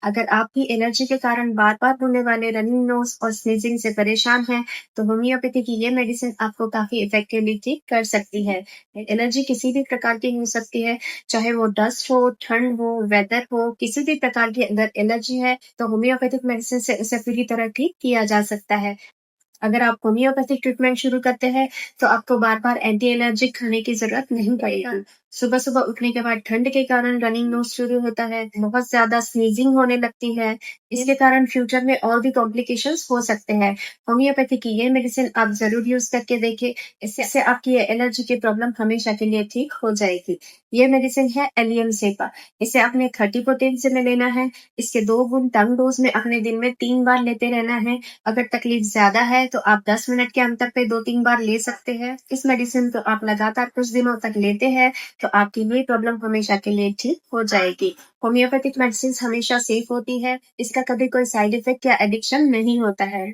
अगर आप भी एलर्जी के कारण बार-बार होने वाले रनिंग नोज़ और स्नीज़िंग से परेशान हैं, तो होम्योपैथी की ये मेडिसिन आपको काफ़ी इफ़ेक्टिवली ठीक कर सकती है। एलर्जी किसी भी प्रकार की हो सकती है, चाहे वो डस्ट हो, ठंड हो, वेदर हो, किसी भी प्रकार की अगर एलर्जी है, तो होम्योपैथिक मेडिसिन से उसे पूरी तरह ठीक किया जा सकता है। अगर आप होम्योपैथिक ट्रीटमेंट शुरू करते हैं, तो आपको बार-बार एंटी एलर्जिक खाने की ज़रूरत नहीं पड़ेगी। सुबह-सुबह उठने के बाद ठंड के कारण रनिंग नोज़ शुरू होता है, बहुत ज़्यादा स्नीज़िंग होने लगती है, इसके कारण फ्यूचर में और भी कॉम्प्लिकेशंस हो सकते हैं। होम्योपैथी की ये मेडिसिन आप ज़रूर यूज़ करके देखिए, इससे आपकी ये एलर्जी की प्रॉब्लम हमेशा के लिए ठीक हो जाएगी। ये मेडिसिन है एलियम सेपा, इसे आपने 30 पोटेंसी में लेना है, इसके 2 बूंद टंग डोज़ में अपने दिन में 3 बार लेते रहना है। अगर तकलीफ ज़्यादा है तो आप 10 मिनट के अंतर पे 2-3 बार ले सकते हैं। इस मेडिसिन को आप लगातार कुछ दिनों तक लेते हैं, तो आपकी ये प्रॉब्लम हमेशा के लिए ठीक हो जाएगी। होम्योपैथिक मेडिसिन्स हमेशा सेफ होती है, इसका कभी कोई साइड इफ़ेक्ट या एडिक्शन नहीं होता है।